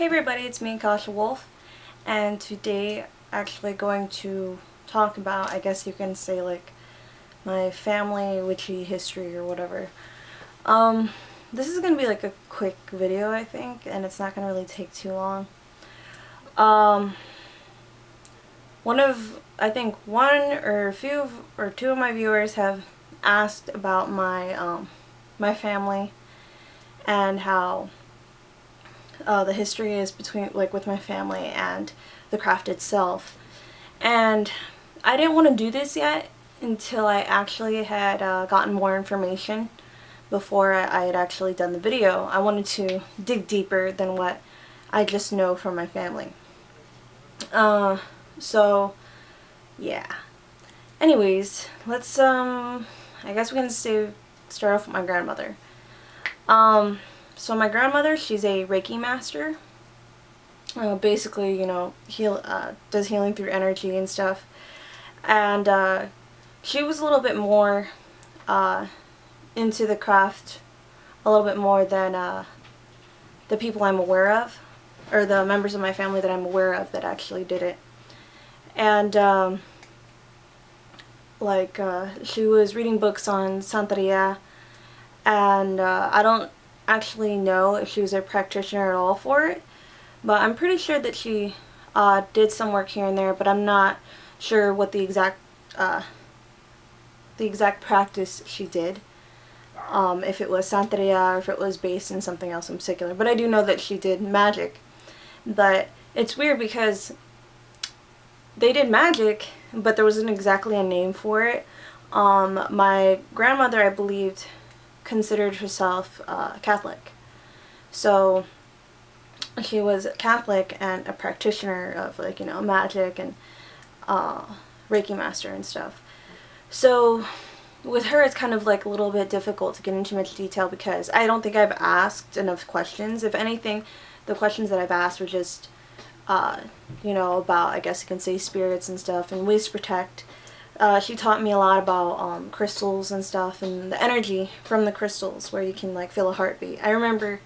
Hey everybody, it's me, AkashaWolf, and today actually going to talk about, I guess you can say, like, my family witchy history or whatever. This is going to be like a quick video, I think, and it's not going to really take too long. I think one or two of my viewers have asked about my, my family and how the history is between, like, with my family and the craft itself. And I didn't want to do this yet until I actually had gotten more information before I had actually done the video. I wanted to dig deeper than what I just know from my family. So yeah. Anyways, let's I guess we can start off with my grandmother. So my grandmother, she's a Reiki master. Basically, you know, does healing through energy and stuff. And she was a little bit more into the craft, a little bit more than the people I'm aware of, or the members of my family that I'm aware of that actually did it. And she was reading books on Santeria, and I don't actually know if she was a practitioner at all for it, but I'm pretty sure that she did some work here and there, but I'm not sure what the exact practice she did, if it was Santeria or if it was based in something else in particular. But I do know that she did magic. But it's weird because they did magic, but there wasn't exactly a name for it. My grandmother, I believed, considered herself Catholic. So she was Catholic and a practitioner of, like, you know, magic and Reiki master and stuff. So with her, it's kind of like a little bit difficult to get into much detail because I don't think I've asked enough questions. If anything, the questions that I've asked were just you know, about, I guess you can say, spirits and stuff and ways to protect. She taught me a lot about crystals and stuff and the energy from the crystals, where you can, like, feel a heartbeat. I remember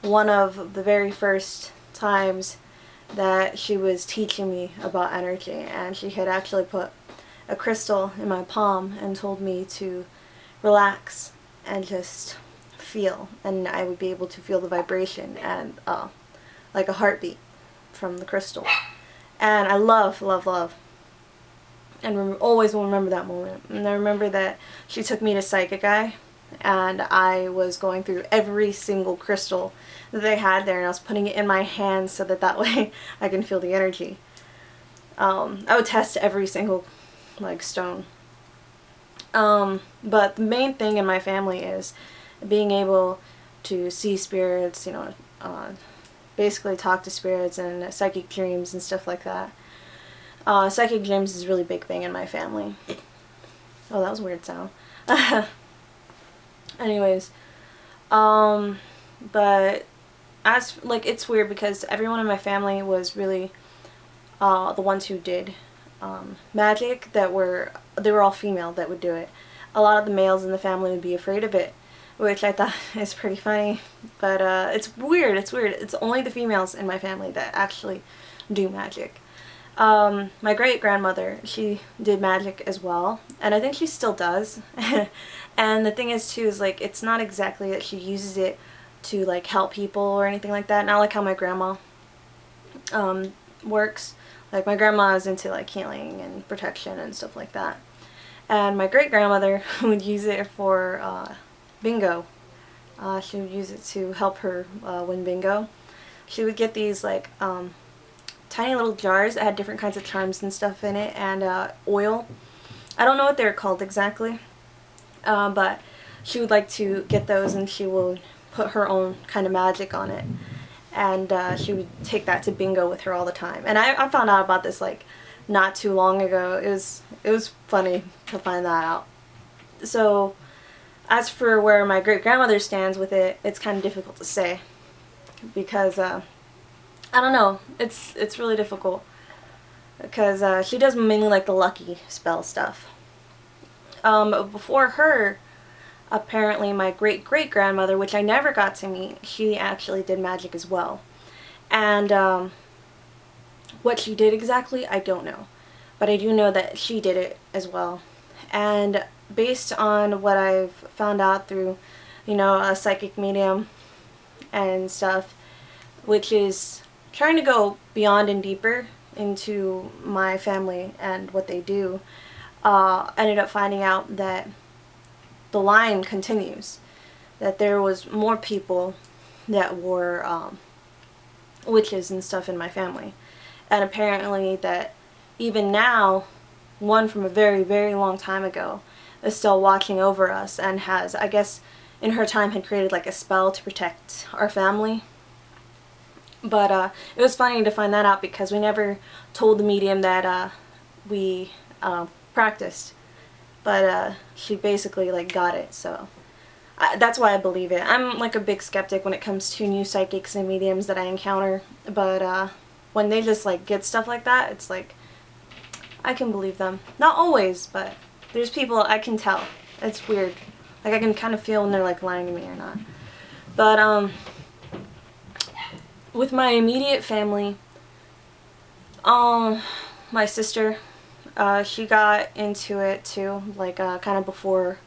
one of the very first times that she was teaching me about energy, and she had actually put a crystal in my palm and told me to relax and just feel, and I would be able to feel the vibration and like a heartbeat from the crystal. And I love and always will remember that moment. And I remember that she took me to Psychic Eye, and I was going through every single crystal that they had there, and I was putting it in my hands so that way I can feel the energy. I would test every single, like, stone. But the main thing in my family is being able to see spirits, you know, basically talk to spirits and psychic dreams and stuff like that. Psychic dreams is a really big thing in my family. Oh, that was a weird sound. Anyways, but it's weird because everyone in my family was really the ones who did magic. They were all female that would do it. A lot of the males in the family would be afraid of it, which I thought is pretty funny. But it's weird. It's only the females in my family that actually do magic. My great-grandmother, she did magic as well, and I think she still does. And the thing is, too, is, like, it's not exactly that she uses it to, like, help people or anything like that. Not like how my grandma works. Like, my grandma is into, like, healing and protection and stuff like that. And my great-grandmother would use it for bingo. She would use it to help her win bingo. She would get these, like, tiny little jars that had different kinds of charms and stuff in it, and oil. I don't know what they're called exactly, but she would like to get those, and she would put her own kind of magic on it, and she would take that to bingo with her all the time. And I found out about this, like, not too long ago. It was funny to find that out. So as for where my great-grandmother stands with it, it's kind of difficult to say, because I don't know, it's really difficult, because she does mainly, like, the lucky spell stuff. Before her, apparently my great-great-grandmother, which I never got to meet, she actually did magic as well. And what she did exactly, I don't know. But I do know that she did it as well. And based on what I've found out through, you know, a psychic medium and stuff, which is trying to go beyond and deeper into my family and what they do, ended up finding out that the line continues. That there was more people that were witches and stuff in my family. And apparently that even now, one from a very, very long time ago is still watching over us and has, I guess, in her time had created like a spell to protect our family. But it was funny to find that out because we never told the medium that we practiced. But she basically like got it, so that's why I believe it. I'm like a big skeptic when it comes to new psychics and mediums that I encounter, but when they just like get stuff like that, it's like I can believe them. Not always, but there's people I can tell. It's weird. Like I can kind of feel when they're like lying to me or not. But with my immediate family, my sister, she got into it too, like kind of before.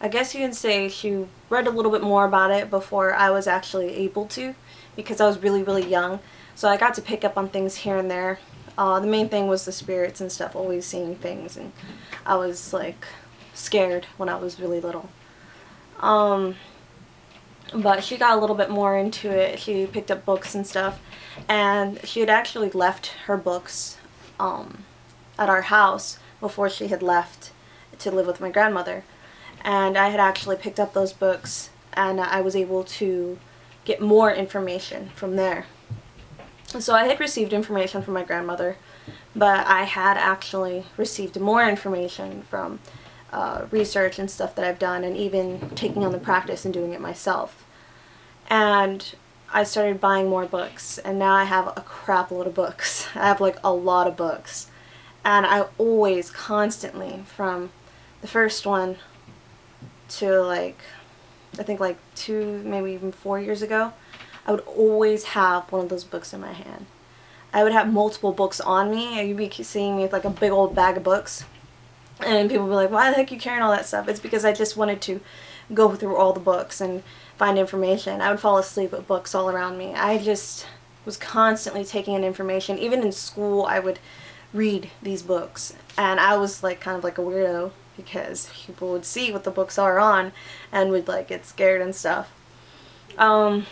I guess you can say she read a little bit more about it before I was actually able to, because I was really, really young. So I got to pick up on things here and there. The main thing was the spirits and stuff, always seeing things, and I was like scared when I was really little. But she got a little bit more into it. She picked up books and stuff, and she had actually left her books at our house before she had left to live with my grandmother. And I had actually picked up those books, and I was able to get more information from there. So I had received information from my grandmother, but I had actually received more information from research and stuff that I've done, and even taking on the practice and doing it myself. And I started buying more books, and now I have a crap load of books. I have like a lot of books. And I always, constantly, from the first one to like, I think like 2, maybe even 4 years ago, I would always have one of those books in my hand. I would have multiple books on me, and you'd be seeing me with like a big old bag of books. And people would be like, why the heck are you carrying all that stuff? It's because I just wanted to go through all the books and find information. I would fall asleep with books all around me. I just was constantly taking in information. Even in school, I would read these books. And I was like kind of like a weirdo, because people would see what the books are on and would like get scared and stuff. I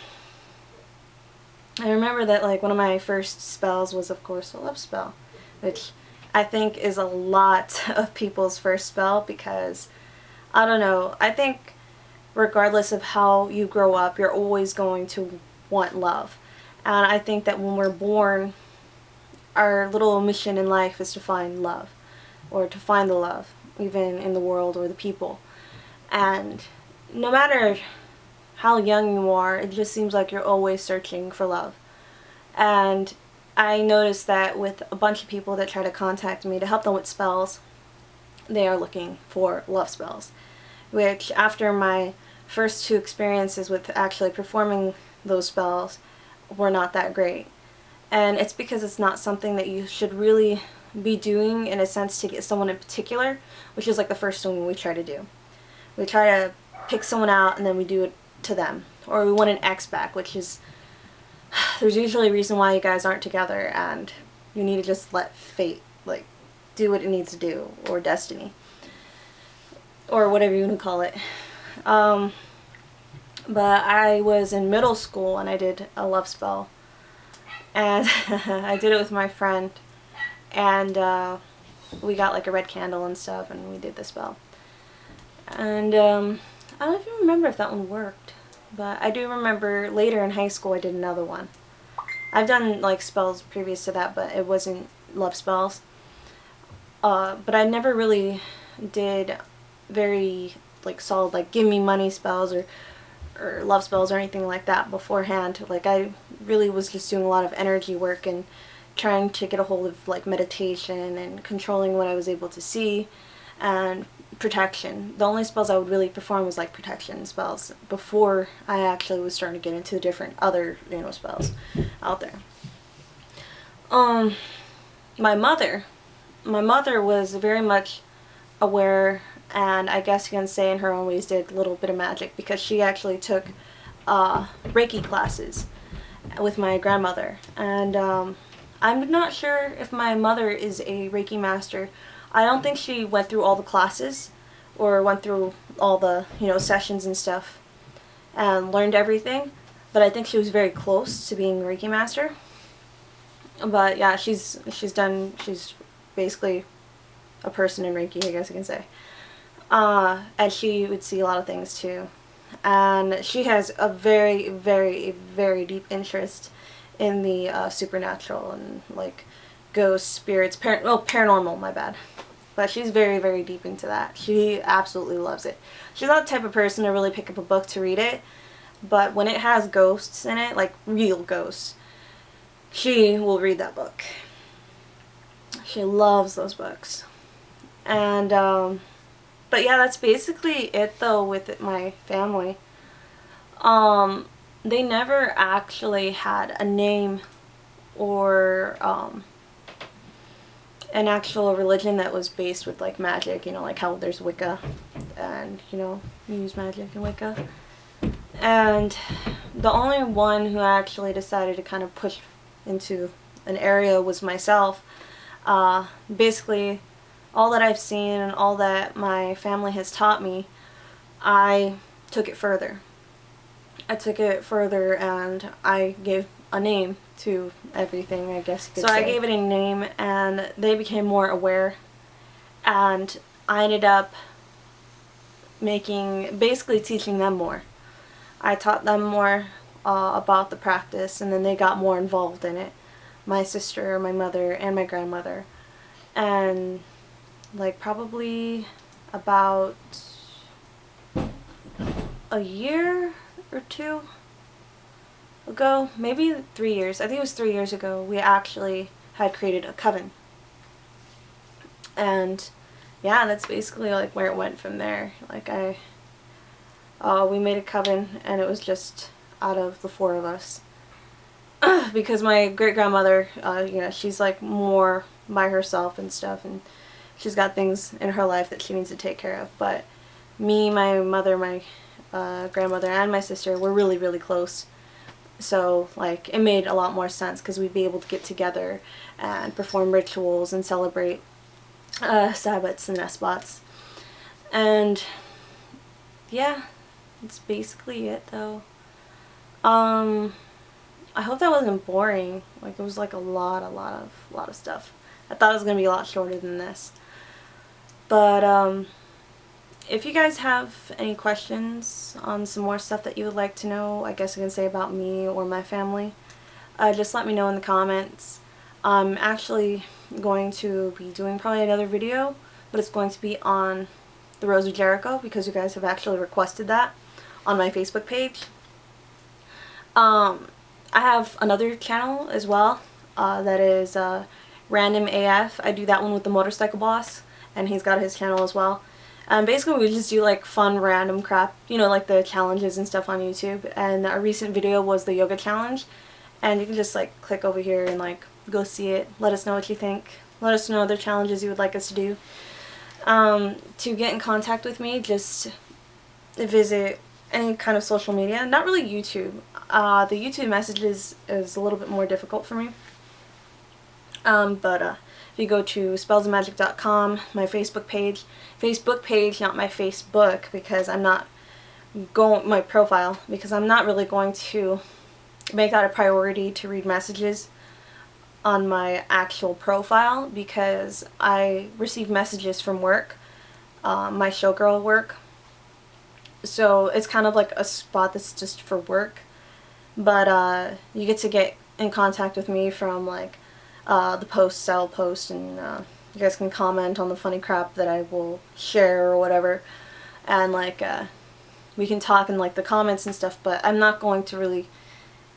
remember that like one of my first spells was of course a love spell, which I think is a lot of people's first spell, because I don't know, I think regardless of how you grow up, you're always going to want love. And I think that when we're born, our little mission in life is to find love, or to find the love, even in the world or the people. And no matter how young you are, it just seems like you're always searching for love. And I noticed that with a bunch of people that try to contact me to help them with spells, they are looking for love spells, which after my first 2 experiences with actually performing those spells were not that great. And it's because it's not something that you should really be doing in a sense to get someone in particular, which is like the first thing we try to do. We try to pick someone out and then we do it to them. Or we want an ex back, which is, there's usually a reason why you guys aren't together, and you need to just let fate like do what it needs to do, or destiny, or whatever you want to call it. But I was in middle school and I did a love spell, and I did it with my friend, and we got like a red candle and stuff, and we did the spell. And I don't even remember if that one worked, but I do remember later in high school I did another one. I've done like spells previous to that, but it wasn't love spells. But I never really did very like solid like give me money spells or love spells or anything like that beforehand. Like I really was just doing a lot of energy work and trying to get a hold of like meditation and controlling what I was able to see, and protection. The only spells I would really perform was like protection spells before I actually was starting to get into the different other, you know, spells out there. Um, my mother was very much aware, and I guess you can say in her own ways did a little bit of magic, because she actually took Reiki classes with my grandmother. And I'm not sure if my mother is a Reiki master. I don't think she went through all the classes or went through all the, you know, sessions and stuff and learned everything, but I think she was very close to being a Reiki master. But yeah, she's basically a person in Reiki, I guess you can say. And she would see a lot of things too. And she has a very, very, very deep interest in the supernatural and like ghosts, spirits, paranormal, my bad. But she's very, very deep into that. She absolutely loves it. She's not the type of person to really pick up a book to read it, but when it has ghosts in it, like real ghosts, she will read that book. She loves those books. And, but yeah, that's basically it though with my family. They never actually had a name or, an actual religion that was based with like magic, you know, like how there's Wicca and, you know, you use magic in Wicca. And the only one who actually decided to kind of push into an area was myself. Basically, all that I've seen and all that my family has taught me, I took it further. I took it further and I gave a name to everything, I guess you could say. So I gave it a name and they became more aware, and I ended up basically teaching them more. I taught them more about the practice, and then they got more involved in it. My sister, my mother, and my grandmother. And like probably about a year or two ago, maybe 3 years, I think it was 3 years ago, we actually had created a coven. And yeah, that's basically like where it went from there. Like we made a coven, and it was just out of the four of us. Because my great-grandmother, you know, she's like more by herself and stuff, and she's got things in her life that she needs to take care of. But me, my mother, my grandmother, and my sister were really, really close. So like it made a lot more sense, because we'd be able to get together and perform rituals and celebrate Sabbats and Esbats. And yeah, that's basically it though. I hope that wasn't boring. Like it was like a lot of stuff. I thought it was gonna be a lot shorter than this. But if you guys have any questions on some more stuff that you would like to know, I guess you can say about me or my family, just let me know in the comments. I'm actually going to be doing probably another video, but it's going to be on the Rose of Jericho, because you guys have actually requested that on my Facebook page. I have another channel as well, that is Random AF. I do that one with the Motorcycle Boss, and he's got his channel as well. Basically we just do like fun random crap, you know, like the challenges and stuff on YouTube. And our recent video was the yoga challenge, and you can just like click over here and like go see it. Let us know what you think. Let us know other challenges you would like us to do. To get in contact with me, just visit any kind of social media. Not really YouTube. The YouTube messages is a little bit more difficult for me. But if you go to SpellsOfMagic.com, my Facebook page, not my Facebook, because I'm not going, my profile, because I'm not really going to make that a priority to read messages on my actual profile, because I receive messages from work, my showgirl work. So it's kind of like a spot that's just for work. But you get to get in contact with me from like the posts I'll post, and you guys can comment on the funny crap that I will share or whatever, and like we can talk in like the comments and stuff. But I'm not going to really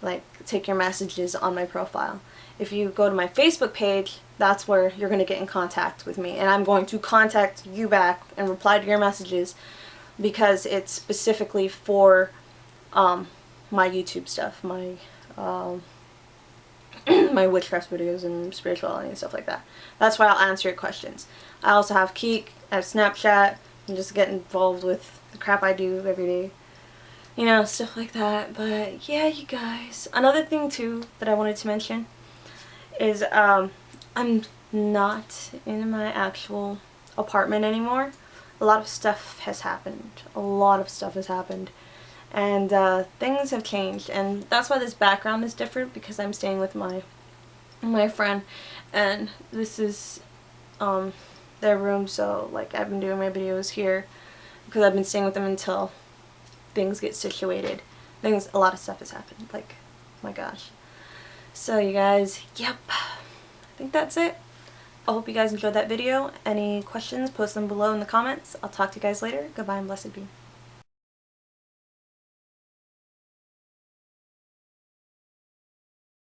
like take your messages on my profile. If you go to my Facebook page, that's where you're going to get in contact with me, and I'm going to contact you back and reply to your messages, because it's specifically for my YouTube stuff, my my witchcraft videos and spirituality and stuff like that. That's why I'll answer your questions. I also have Keek, I have Snapchat, and just get involved with the crap I do every day. You know, stuff like that. But yeah, you guys. Another thing too that I wanted to mention is I'm not in my actual apartment anymore. A lot of stuff has happened. A lot of stuff has happened. And things have changed, and that's why this background is different, because I'm staying with my friend, and this is their room, so like I've been doing my videos here because I've been staying with them until things get situated. A lot of stuff has happened, like, oh my gosh. So you guys, yep, I think that's it. I hope you guys enjoyed that video. Any questions, post them below in the comments. I'll talk to you guys later. Goodbye and blessed be.